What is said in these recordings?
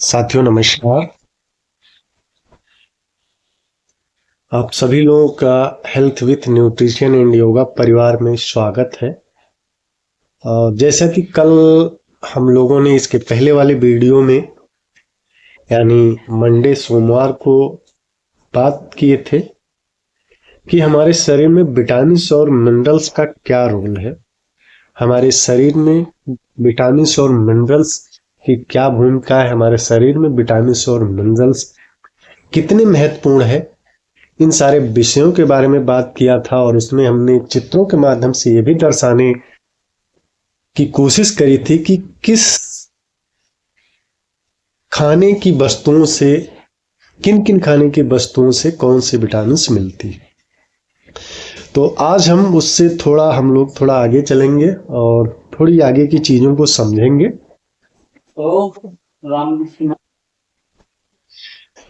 साथियों नमस्कार। आप सभी लोगों का health with nutrition and yoga परिवार में स्वागत है। जैसा कि कल हम लोगों ने इसके पहले वाले वीडियो में यानी मंडे सोमवार को बात किए थे कि हमारे शरीर में विटामिन्स और मिनरल्स का क्या रोल है, हमारे शरीर में विटामिन्स और मिनरल्स की क्या भूमिका है, हमारे शरीर में विटामिन्स और मिनरल्स कितने महत्वपूर्ण है, इन सारे विषयों के बारे में बात किया था। और उसमें हमने चित्रों के माध्यम से ये भी दर्शाने की कोशिश करी थी कि किस खाने की वस्तुओं से, किन किन खाने की वस्तुओं से कौन सी विटामिन्स मिलती है। तो आज हम लोग थोड़ा आगे चलेंगे और थोड़ी आगे की चीजों को समझेंगे।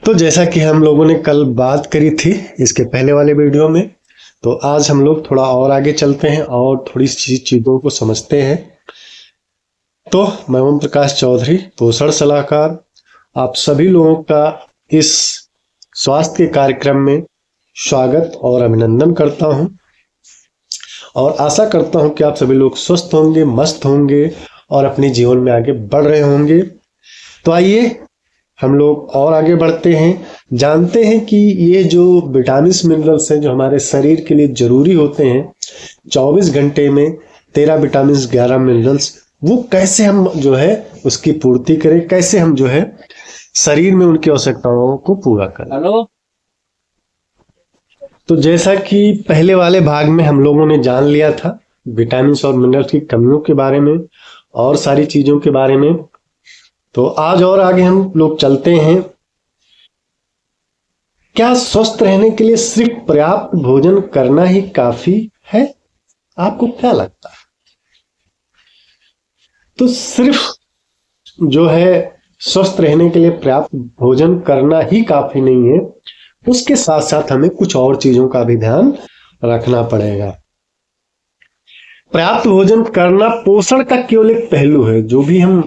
तो जैसा कि हम लोगों ने कल बात करी थी इसके पहले वाले वीडियो में, तो आज हम लोग थोड़ा और आगे चलते हैं और थोड़ी सी चीजों को समझते हैं। तो मैं ओम प्रकाश चौधरी, पोषण सलाहकार, आप सभी लोगों का इस स्वास्थ्य के कार्यक्रम में स्वागत और अभिनंदन करता हूं और आशा करता हूं कि आप सभी लोग स्वस्थ होंगे, मस्त होंगे और अपने जीवन में आगे बढ़ रहे होंगे। तो आइए हम लोग और आगे बढ़ते हैं, जानते हैं कि ये जो विटामिन्स मिनरल्स हैं जो हमारे शरीर के लिए जरूरी होते हैं, 24 घंटे में 13 विटामिन्स 11 मिनरल्स, वो कैसे हम जो है उसकी पूर्ति करें, कैसे हम जो है शरीर में उनकी आवश्यकताओं को पूरा करें। हेलो। तो जैसा कि पहले वाले भाग में हम लोगों ने जान लिया था विटामिन्स और मिनरल्स की कमियों के बारे में और सारी चीजों के बारे में, तो आज और आगे हम लोग चलते हैं। क्या स्वस्थ रहने के लिए सिर्फ पर्याप्त भोजन करना ही काफी है? आपको क्या लगता है? तो सिर्फ जो है स्वस्थ रहने के लिए पर्याप्त भोजन करना ही काफी नहीं है, उसके साथ साथ हमें कुछ और चीजों का भी ध्यान रखना पड़ेगा। पर्याप्त भोजन करना पोषण का केवल एक पहलू है। जो भी हम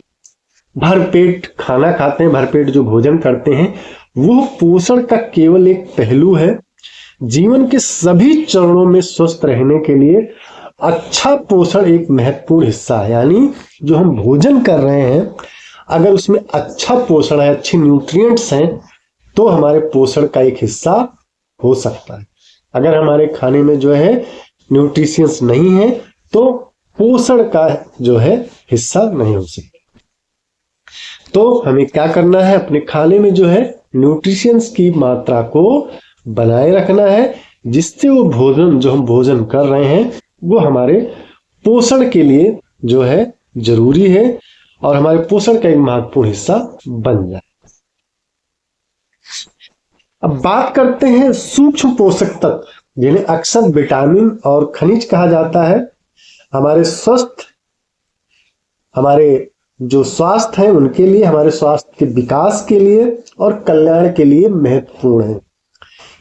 भरपेट खाना खाते हैं, भरपेट जो भोजन करते हैं, वो पोषण का केवल एक पहलू है। जीवन के सभी चरणों में स्वस्थ रहने के लिए अच्छा पोषण एक महत्वपूर्ण हिस्सा है। यानी जो हम भोजन कर रहे हैं, अगर उसमें अच्छा पोषण है, अच्छे न्यूट्रिएंट्स हैं, तो हमारे पोषण का एक हिस्सा हो सकता है। अगर हमारे खाने में जो है न्यूट्रिशंस नहीं है, तो पोषण का जो है हिस्सा नहीं हो सकता। तो हमें क्या करना है, अपने खाने में जो है न्यूट्रिशंस की मात्रा को बनाए रखना है, जिससे वो भोजन जो हम भोजन कर रहे हैं वो हमारे पोषण के लिए जो है जरूरी है और हमारे पोषण का एक महत्वपूर्ण हिस्सा बन जाए। अब बात करते हैं सूक्ष्म पोषक तत्व, जिन्हें अक्सर विटामिन और खनिज कहा जाता है। हमारे जो स्वास्थ्य है उनके लिए, हमारे स्वास्थ्य के विकास के लिए और कल्याण के लिए महत्वपूर्ण है।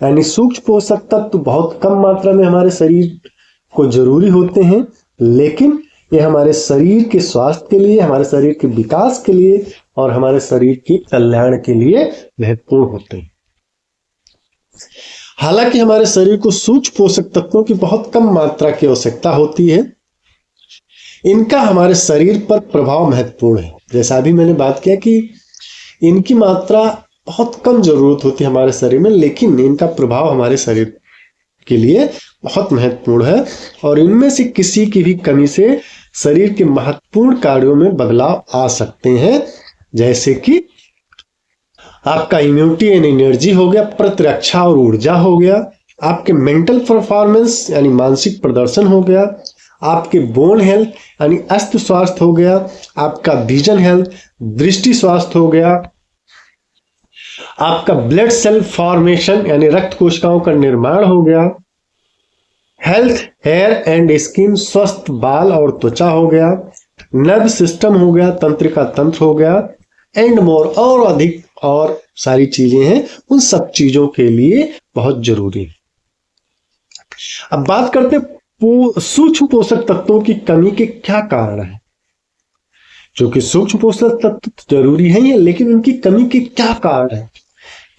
यानी सूक्ष्म पोषक तत्व बहुत कम मात्रा में हमारे शरीर को जरूरी होते हैं, लेकिन ये हमारे शरीर के स्वास्थ्य के लिए, हमारे शरीर के विकास के लिए और हमारे शरीर के कल्याण के लिए महत्वपूर्ण होते हैं। हालांकि हमारे शरीर को सूक्ष्म पोषक तत्वों की बहुत कम मात्रा की आवश्यकता होती है, इनका हमारे शरीर पर प्रभाव महत्वपूर्ण है। जैसा अभी मैंने बात किया कि इनकी मात्रा बहुत कम जरूरत होती है हमारे शरीर में, लेकिन इनका प्रभाव हमारे शरीर के लिए बहुत महत्वपूर्ण है और इनमें से किसी की भी कमी से शरीर के महत्वपूर्ण कार्यों में बदलाव आ सकते हैं। जैसे कि आपका इम्यूनिटी एंड एनर्जी हो गया, प्रतिरक्षा और ऊर्जा हो गया, आपके मेंटल परफॉर्मेंस यानी मानसिक प्रदर्शन हो गया, आपके बोन हेल्थ यानी अस्थि स्वास्थ्य हो गया, आपका विजन हेल्थ दृष्टि स्वास्थ्य हो गया, आपका ब्लड सेल फॉर्मेशन यानी रक्त कोशिकाओं का निर्माण हो गया, हेल्थ हेयर एंड स्किन स्वस्थ बाल और त्वचा हो गया, नर्व सिस्टम हो गया, तंत्रिका तंत्र हो गया, एंड मोर, और अधिक और सारी चीजें हैं, उन सब चीजों के लिए बहुत जरूरी है। अब बात करते हैं सूक्ष्म पोषक तत्वों की कमी के क्या कारण है। क्योंकि सूक्ष्म पोषक तत्व तो जरूरी है ही, लेकिन उनकी कमी के क्या कारण है,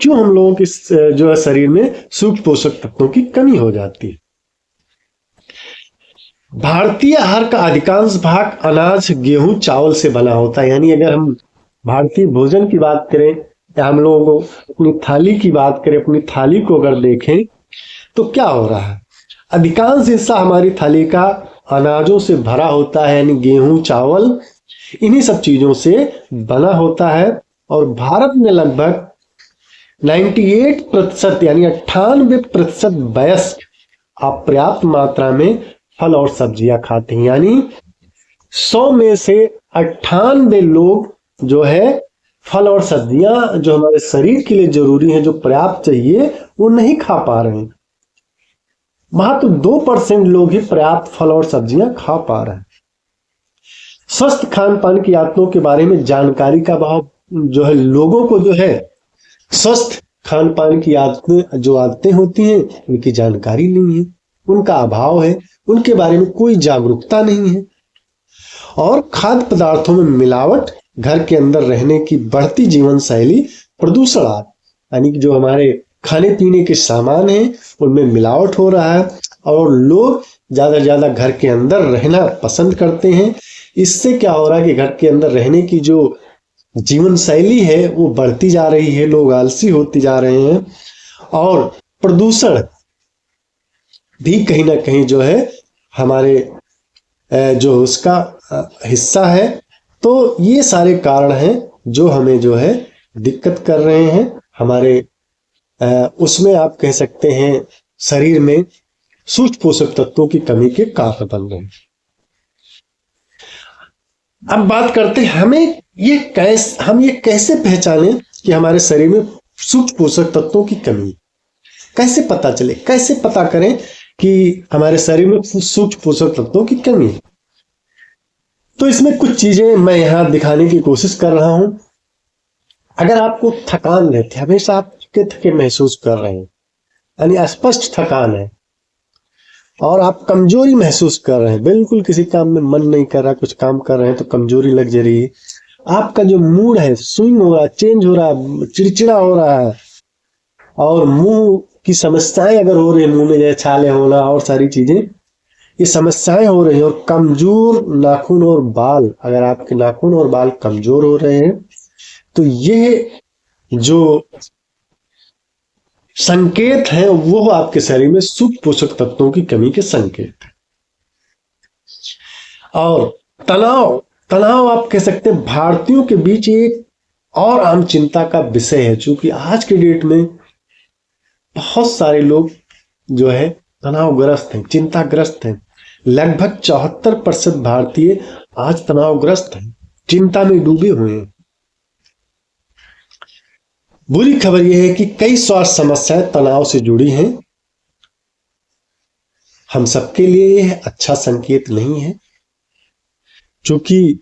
क्यों हम लोगों के जो है शरीर में सूक्ष्म पोषक तत्वों की कमी हो जाती है। भारतीय आहार का अधिकांश भाग अनाज, गेहूं, चावल से बना होता है। यानी अगर हम भारतीय भोजन की बात करें या हम लोगों को अपनी थाली की बात करें, अपनी थाली को अगर देखें तो क्या हो रहा है, अधिकांश हिस्सा हमारी थाली का अनाजों से भरा होता है, यानी गेहूं, चावल, इन्हीं सब चीजों से बना होता है। और भारत में लगभग 98% यानी 98% वयस्क अपर्याप्त मात्रा में फल और सब्जियां खाते हैं। यानी 100 में से 98 लोग जो है फल और सब्जियां जो हमारे शरीर के लिए जरूरी है, जो पर्याप्त चाहिए, वो नहीं खा पा रहे हैं। मात्र 2% लोग ही पर्याप्त फल और सब्जियां खा पा रहे हैं। स्वस्थ खान पान की आदतों के बारे में जानकारी का अभाव जो है, लोगों को जो है स्वस्थ खान पान की आदतें होती हैं, उनकी जानकारी नहीं है, उनका अभाव है, उनके बारे में कोई जागरूकता नहीं है। और खाद्य पदार्थों में मिलावट, घर के अंदर रहने की बढ़ती जीवन शैली, प्रदूषण, यानी कि जो हमारे खाने पीने के सामान हैं उनमें मिलावट हो रहा है और लोग ज्यादा से ज्यादा घर के अंदर रहना पसंद करते हैं। इससे क्या हो रहा है कि घर के अंदर रहने की जो जीवन शैली है वो बढ़ती जा रही है, लोग आलसी होते जा रहे हैं और प्रदूषण भी कहीं ना कहीं जो है हमारे जो उसका हिस्सा है। तो ये सारे कारण हैं जो हमें जो है दिक्कत कर रहे हैं, हमारे उसमें आप कह सकते हैं शरीर में सूक्ष्म पोषक तत्वों की कमी के कारण बन रहे हैं। अब बात करते हैं हम ये कैसे पहचानें कि हमारे शरीर में सूक्ष्म पोषक तत्वों की कमी, कैसे पता चले, कैसे पता करें कि हमारे शरीर में सूक्ष्म पोषक तत्वों की कमी है। तो इसमें कुछ चीजें मैं यहां दिखाने की कोशिश कर रहा हूं। अगर आपको थकान रहती है, हमेशा आप थके महसूस कर रहे हैं, यानी अस्पष्ट थकान है और आप कमजोरी महसूस कर रहे हैं, बिल्कुल किसी काम में मन नहीं कर रहा, कुछ काम कर रहे हैं तो कमजोरी लग जा रही है, आपका जो मूड है स्विंग हो रहा है, चेंज हो रहा है, चिड़चिड़ा हो रहा है और मुंह की समस्याएं अगर हो रही है, मुंह में जैसे छाले होना और सारी चीजें, ये समस्याएं हो रही हैं। और कमजोर नाखून और बाल, अगर आपके नाखून और बाल कमजोर हो रहे हैं तो ये जो संकेत है वो आपके शरीर में सूक्ष्म पोषक तत्वों की कमी के संकेत है। और तनाव आप कह सकते हैं भारतीयों के बीच एक और आम चिंता का विषय है, क्योंकि आज के डेट में बहुत सारे लोग जो है तनावग्रस्त हैं, चिंताग्रस्त हैं। लगभग 74% भारतीय आज तनावग्रस्त हैं, चिंता में डूबे हुए हैं। बुरी खबर यह है कि कई स्वास्थ्य समस्याएं तनाव से जुड़ी हैं। हम सबके लिए यह अच्छा संकेत नहीं है, क्योंकि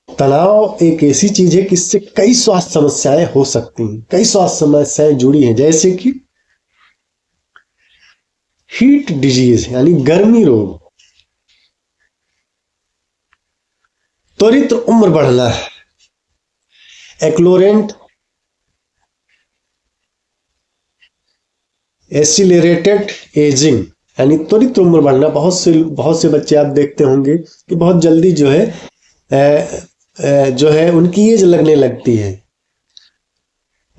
तनाव एक ऐसी चीज है कि इससे कई स्वास्थ्य समस्याएं हो सकती हैं, कई स्वास्थ्य समस्याएं जुड़ी हैं, जैसे कि हीट डिजीज यानी गर्मी रोग, त्वरित उम्र बढ़ना, एक्लोरेंट एसिलेरेटेड एजिंग यानी त्वरित उम्र बढ़ना। बहुत से बच्चे आप देखते होंगे कि बहुत जल्दी जो है उनकी एज लगने लगती है।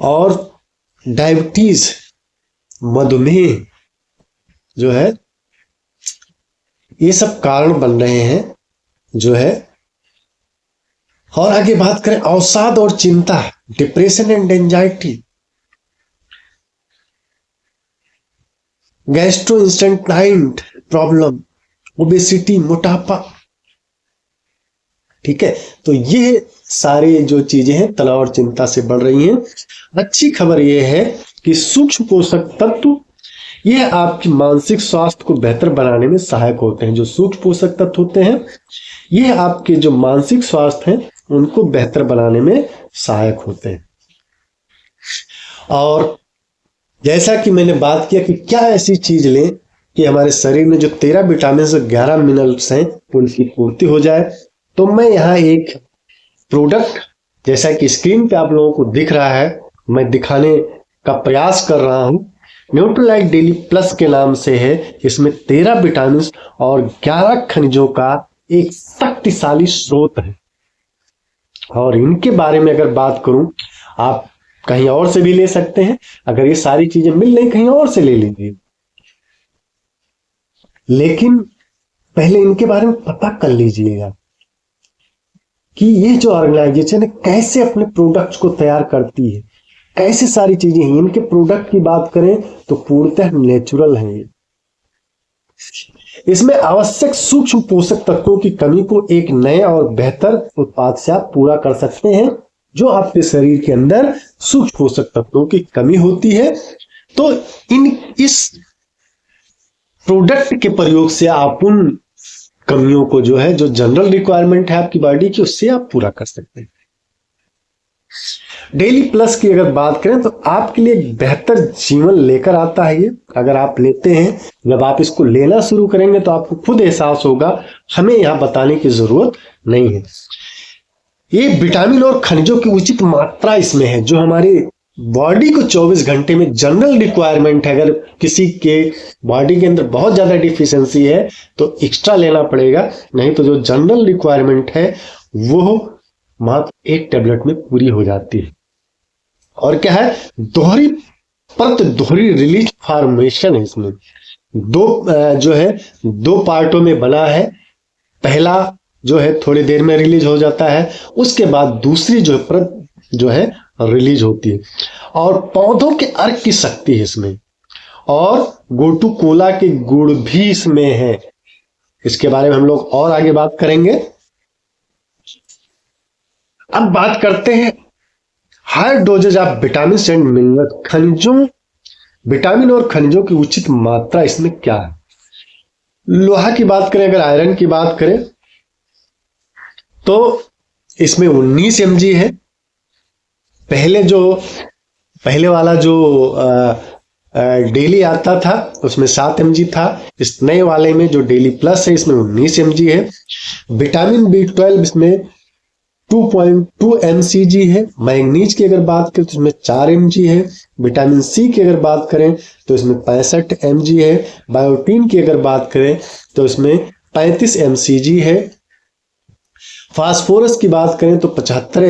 और डायबिटीज, मधुमेह जो है, ये सब कारण बन रहे हैं जो है। और आगे बात करें अवसाद और चिंता, depression and anxiety, gastrointestinal problem, obesity, मोटापा। ठीक है, तो ये सारी जो चीजें हैं तनाव और चिंता से बढ़ रही हैं। अच्छी खबर यह है कि सूक्ष्म पोषक तत्व ये आपकी मानसिक स्वास्थ्य को बेहतर बनाने में सहायक होते हैं। जो सूक्ष्म पोषक तत्व होते हैं ये आपके जो मानसिक स्वास्थ्य है उनको बेहतर बनाने में सहायक होते हैं। और जैसा कि मैंने बात किया कि क्या ऐसी चीज लें कि हमारे शरीर में जो 13 विटामिन और 11 मिनरल्स हैं उनकी पूर्ति हो जाए। तो मैं यहाँ एक प्रोडक्ट, जैसा कि स्क्रीन पे आप लोगों को दिख रहा है, मैं दिखाने का प्रयास कर रहा हूं। न्यूट्रोलाइट डेली प्लस के नाम से है। इसमें 13 विटामिन और 11 खनिजों का एक शक्तिशाली स्रोत है। और इनके बारे में अगर बात करूं, आप कहीं और से भी ले सकते हैं। अगर ये सारी चीजें मिल रही, कहीं और से ले लीजिए, लेकिन पहले इनके बारे में पता कर लीजिएगा कि ये जो ऑर्गेनाइजेशन है कैसे अपने प्रोडक्ट्स को तैयार करती है, कैसे सारी चीजें हैं। इनके प्रोडक्ट की बात करें तो पूर्णतः नेचुरल है। इसमें आवश्यक सूक्ष्म पोषक तत्वों की कमी को एक नए और बेहतर उत्पाद से आप पूरा कर सकते हैं। जो आपके शरीर के अंदर सूक्ष्म पोषक तत्वों की कमी होती है, तो इस प्रोडक्ट के प्रयोग से आप उन कमियों को जो है, जो जनरल रिक्वायरमेंट है आपकी बॉडी की, उससे आप पूरा कर सकते हैं। डेली प्लस की अगर बात करें तो आपके लिए एक बेहतर जीवन लेकर आता है। ये अगर आप लेते हैं, जब आप इसको लेना शुरू करेंगे तो आपको खुद एहसास होगा, हमें यहां बताने की जरूरत नहीं है। ये विटामिन और खनिजों की उचित मात्रा इसमें है, जो हमारी बॉडी को 24 घंटे में जनरल रिक्वायरमेंट है। अगर किसी के बॉडी के अंदर बहुत ज्यादा डिफिशियंसी है तो एक्स्ट्रा लेना पड़ेगा, नहीं तो जो जनरल रिक्वायरमेंट है वो मात्र एक टेबलेट में पूरी हो जाती है। और क्या है, दोहरी रिलीज फॉर्मेशन है। इसमें दो पार्टों में बना है। पहला जो है थोड़ी देर में रिलीज हो जाता है, उसके बाद दूसरी जो है रिलीज होती है। और पौधों के अर्क की शक्ति है इसमें, और गोटू कोला के गुण भी इसमें है। इसके बारे में हम लोग और आगे बात करेंगे। अब बात करते हैं high doses of vitamin and mineral. Vitamin और खनिजों की उचित मात्रा इसमें क्या है। लोहा की बात करें, अगर आयरन की बात करें तो इसमें 19 mg है। पहले वाला जो डेली आता था उसमें 7 mg था। इस नए वाले में जो डेली प्लस है इसमें 19 mg है। विटामिन B12 इसमें 2.2 mcg है। मैग्नीज की अगर बात करें तो इसमें 4 mg है। विटामिन सी की अगर बात करें तो इसमें 65 mg है। बायोटीन की अगर बात करें तो इसमें 35 mcg है। फास्फोरस की बात करें तो 75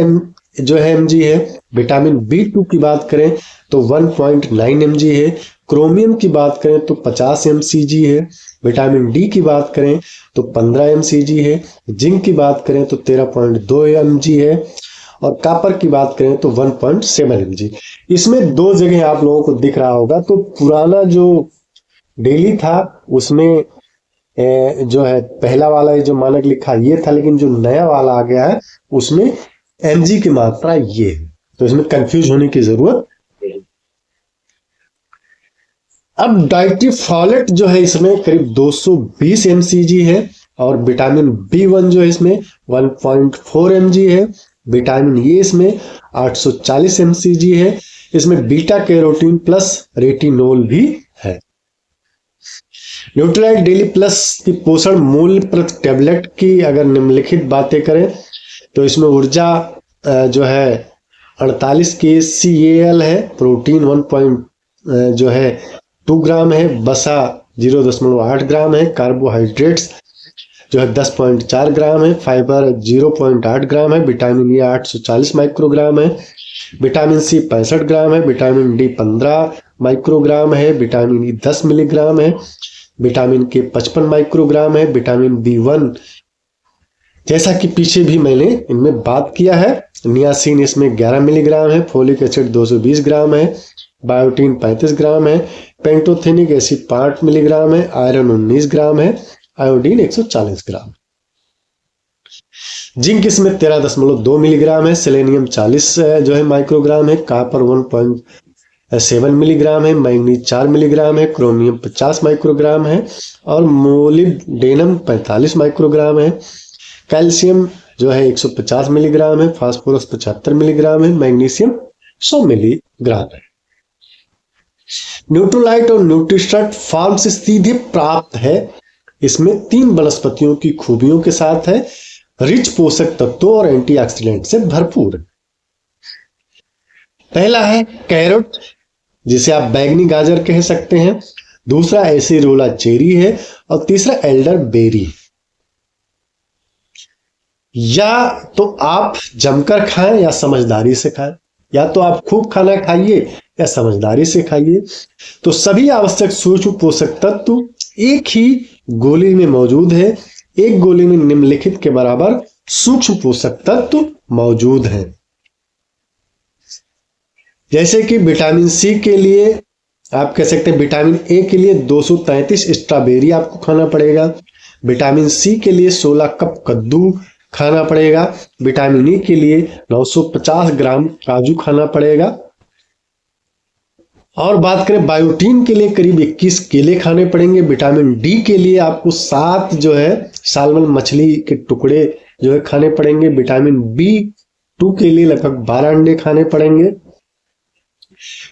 mg है। विटामिन B2 की बात करें तो 1.9 mg है। क्रोमियम की बात करें तो 50 mcg है। विटामिन डी की बात करें तो 15 mcg है। जिंक की बात करें तो 13.2 mg है। और कॉपर की बात करें तो 1.7 mg। इसमें दो जगह आप लोगों को दिख रहा होगा, तो पुराना जो डेली था उसमें जो है पहला वाला जो मानक लिखा ये था, लेकिन जो नया वाला आ गया है उसमें mg की मात्रा ये है, तो इसमें कंफ्यूज होने की जरूरत नहीं। अब डाइट्री फॉलेट जो है इसमें करीब 220 mcg है। और विटामिन B1 जो है इसमें 1.4 mg है। विटामिन ए इसमें 840 mcg है। इसमें बीटा कैरोटीन प्लस रेटिनोल भी है। न्यूट्रोलाइट डेली प्लस की पोषण मूल्य प्रति टेबलेट की अगर निम्नलिखित बातें करें तो इसमें ऊर्जा जो है 48 kcal है। प्रोटीन 2 ग्राम है। वसा 0.8 ग्राम है। कार्बोहाइड्रेट्स जो है 10.4 ग्राम है। फाइबर 0.8 ग्राम है। विटामिन ए 840 माइक्रोग्राम है। विटामिन सी 65 ग्राम है। विटामिन डी 15 माइक्रोग्राम है। विटामिन ई 10 मिलीग्राम है। विटामिन के 55 माइक्रोग्राम है। विटामिन B1 जैसा कि पीछे भी मैंने इनमें बात किया है। नियासिन इसमें 11 मिलीग्राम है। फोलिक एसिड 220 ग्राम है। बायोटीन 35 ग्राम है। पेंटोथेनिक एसिड 5 मिलीग्राम है। आयरन 19 ग्राम है। आयोडीन 140 ग्राम। जिंक इसमें 13.2 मिलीग्राम है। सेलेनियम 40 जो है माइक्रोग्राम है। कॉपर 1.7 मिलीग्राम है। मैग्नीज 4 मिलीग्राम है। क्रोमियम 50 माइक्रोग्राम है। और मोलिब्डेनम 45 माइक्रोग्राम है। कैल्शियम जो है 150 मिलीग्राम है। फास्फोरस 75 मिलीग्राम है। मैग्नीशियम 100 मिलीग्राम है। न्यूट्रोलाइट और न्यूट्रिशर्ट फार्म से सीधे प्राप्त है। इसमें 3 वनस्पतियों की खूबियों के साथ है। रिच पोषक तत्वों और एंटीऑक्सीडेंट से भरपूर है। पहला है कैरोट, जिसे आप बैंगनी गाजर कह सकते हैं। दूसरा एसिरोला चेरी है और तीसरा एल्डर बेरी। या तो आप जमकर खाएं या समझदारी से खाएं, या तो आप खूब खाना खाइए या समझदारी से खाइए। तो सभी आवश्यक सूक्ष्म पोषक तत्व एक ही गोली में मौजूद है। एक गोली में निम्नलिखित के बराबर सूक्ष्म पोषक तत्व मौजूद हैं। जैसे कि विटामिन सी के लिए आप कह सकते हैं, विटामिन ए के लिए 233 स्ट्रॉबेरी आपको खाना पड़ेगा। विटामिन सी के लिए 16 कप कद्दू खाना पड़ेगा। विटामिन ई के लिए 950 ग्राम काजू खाना पड़ेगा। और बात करें बायोटीन के लिए करीब 21 केले खाने पड़ेंगे। विटामिन डी के लिए आपको 7 जो है साल्मन मछली के टुकड़े जो है खाने पड़ेंगे। विटामिन B2 के लिए लगभग 12 अंडे खाने पड़ेंगे।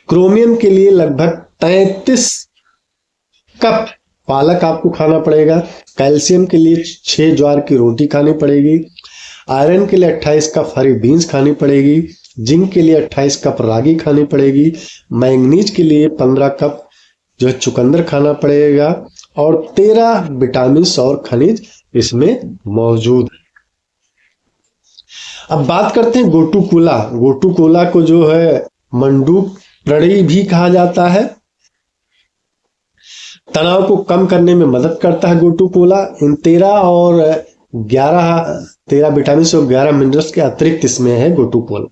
क्रोमियम के लिए लगभग 33 कप पालक आपको खाना पड़ेगा। कैल्शियम के लिए 6 ज्वार की रोटी खानी पड़ेगी। आयरन के लिए 28 कप हरी बीन्स खानी पड़ेगी। जिंक के लिए 28 कप रागी खानी पड़ेगी। मैंगनीज के लिए 15 कप जो है चुकंदर खाना पड़ेगा। और 13 विटामिन और खनिज इसमें मौजूद है। अब बात करते हैं गोटू कोला। गोटू कोला को जो है मंडूक प्रणी भी कहा जाता है। तनाव को कम करने में मदद करता है गोटू कोला। इन 13 विटामिन और 11 मिनरल्स के अतिरिक्त इसमें है गोटू कोला।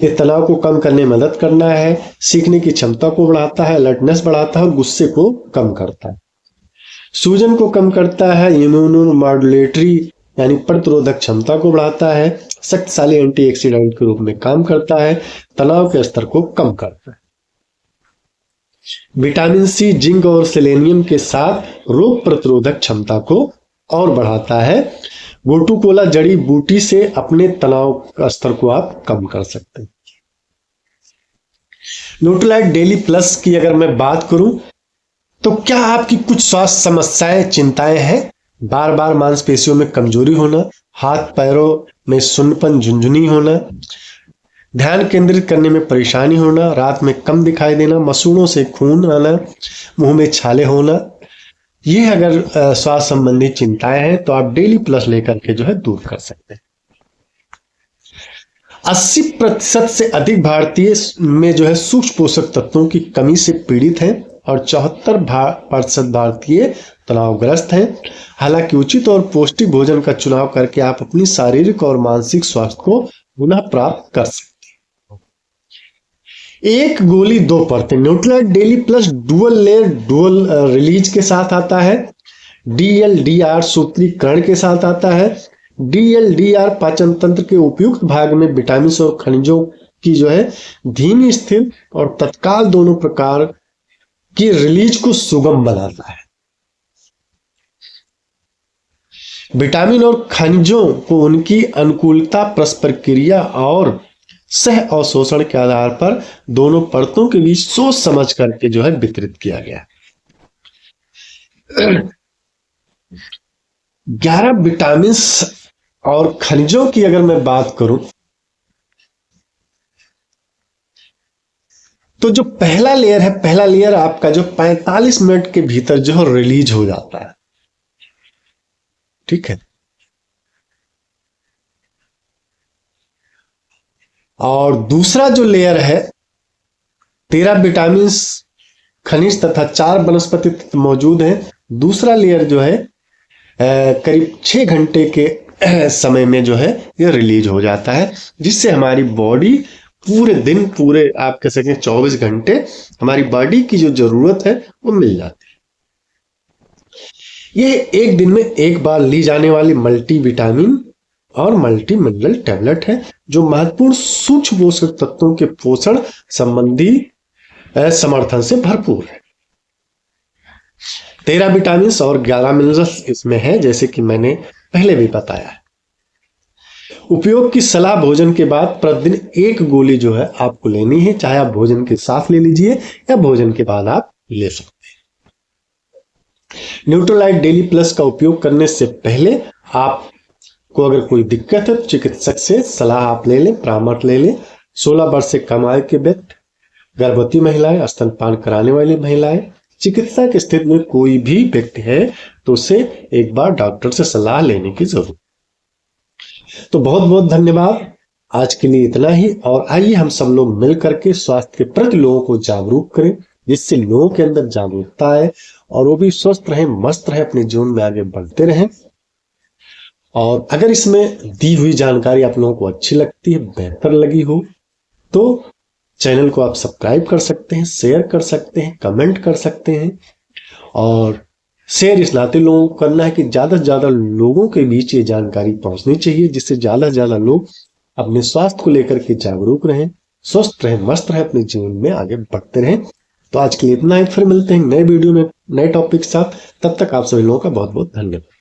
ये तनाव को कम करने में मदद करना है, सीखने की क्षमता को बढ़ाता है, अलर्टनेस बढ़ाता है और गुस्से को कम करता है। सूजन को कम करता है, इम्यूनो मॉड्यूलेटरी यानी प्रतिरोधक क्षमता को बढ़ाता है, शक्तिशाली एंटीऑक्सीडेंट के रूप में काम करता है, तनाव के स्तर को कम करता है। विटामिन सी, जिंक और सेलेनियम के साथ रोग प्रतिरोधक क्षमता को और बढ़ाता है। गोटू कोला जड़ी बूटी से अपने तनाव का स्तर को आप कम कर सकते हैं। न्यूट्रीलाइट डेली प्लस की अगर मैं बात करूं तो क्या आपकी कुछ स्वास्थ्य समस्याएं, चिंताएं हैं? बार बार मांसपेशियों में कमजोरी होना, हाथ पैरों में सुन्नपन, झुंझुनी होना, ध्यान केंद्रित करने में परेशानी होना, रात में कम दिखाई देना, मसूड़ों से खून आना, मुंह में छाले होना, ये अगर स्वास्थ्य संबंधी चिंताएं हैं तो आप डेली प्लस लेकर के जो है दूर कर सकते हैं। 80% से अधिक भारतीय में जो है सूक्ष्म पोषक तत्वों की कमी से पीड़ित हैं और 74% भारतीय तनावग्रस्त हैं। हालांकि उचित और पौष्टिक भोजन का चुनाव करके आप अपनी शारीरिक और मानसिक स्वास्थ्य को पुनः प्राप्त कर सकते हैं। एक गोली 2 परतें। Nutrilite daily plus dual layer dual release के साथ आता है। DLDR सूत्रीकरण के साथ आता है। DLDR पाचन तंत्र के उपयुक्त भाग में विटामिन और खनिजों की जो है धीमी, स्थिर और तत्काल दोनों प्रकार की रिलीज को सुगम बनाता है। विटामिन और खनिजों को उनकी अनुकूलता, परस्पर क्रिया और सह अवशोषण के आधार पर दोनों परतों के बीच सोच समझ करके जो है वितरित किया गया। 11 विटामिन और खनिजों की अगर मैं बात करूं तो जो पहला लेयर है, पहला लेयर आपका जो 45 मिनट के भीतर जो है रिलीज हो जाता है। ठीक है। और दूसरा जो लेयर है 13 विटामिन, खनिज तथा 4 वनस्पति तत्व मौजूद हैं। दूसरा लेयर जो है करीब 6 घंटे के समय में जो है ये रिलीज हो जाता है, जिससे हमारी बॉडी पूरे दिन, पूरे आप कह सकें 24 घंटे हमारी बॉडी की जो जरूरत है वो मिल जाती है। ये एक दिन में एक बार ली जाने वाली मल्टी विटामिन और मल्टी मिनरल टैबलेट है, जो महत्वपूर्ण सूक्ष्म पोषक तत्वों के पोषण संबंधी समर्थन से भरपूर है। 13 विटामिन और 11 मिनरल्स इसमें है, जैसे कि मैंने पहले भी बताया है। उपयोग की सलाह भोजन के बाद प्रतिदिन 1 गोली जो है आपको लेनी है, चाहे आप भोजन के साथ ले लीजिए या भोजन के बाद आप ले सकते हैं। न्यूट्रीलाइट डेली प्लस का उपयोग करने से पहले आप को अगर कोई दिक्कत है तो चिकित्सक से सलाह आप ले लें, परामर्श ले लें। 16 वर्ष से कम आयु के व्यक्ति, गर्भवती महिलाएं, स्तनपान कराने वाली महिलाएं, चिकित्सा की स्थिति में कोई भी व्यक्ति है तो उसे एक बार डॉक्टर से सलाह लेने की जरूरत। तो बहुत बहुत धन्यवाद, आज के लिए इतना ही। और आइए हम सब लोग मिल करके स्वास्थ्य के प्रति लोगों को जागरूक करें, जिससे लोगों के अंदर जागरूकता आए और वो भी स्वस्थ रहें, मस्त रहें, अपने जीवन में आगे बढ़ते रहें। और अगर इसमें दी हुई जानकारी आप लोगों को अच्छी लगती है, बेहतर लगी हो, तो चैनल को आप सब्सक्राइब कर सकते हैं, शेयर कर सकते हैं, कमेंट कर सकते हैं। और शेयर इस नाते लोगों को करना है कि ज्यादा से ज्यादा लोगों के बीच ये जानकारी पहुंचनी चाहिए, जिससे ज्यादा से ज्यादा लोग अपने स्वास्थ्य को लेकर के जागरूक रहें, स्वस्थ रहें, मस्त रहें, अपने जीवन में आगे बढ़ते रहें। तो आज के लिए इतना ही, फिर मिलते हैं नए वीडियो में नए टॉपिक के साथ। तब तक आप सभी लोगों का बहुत बहुत धन्यवाद।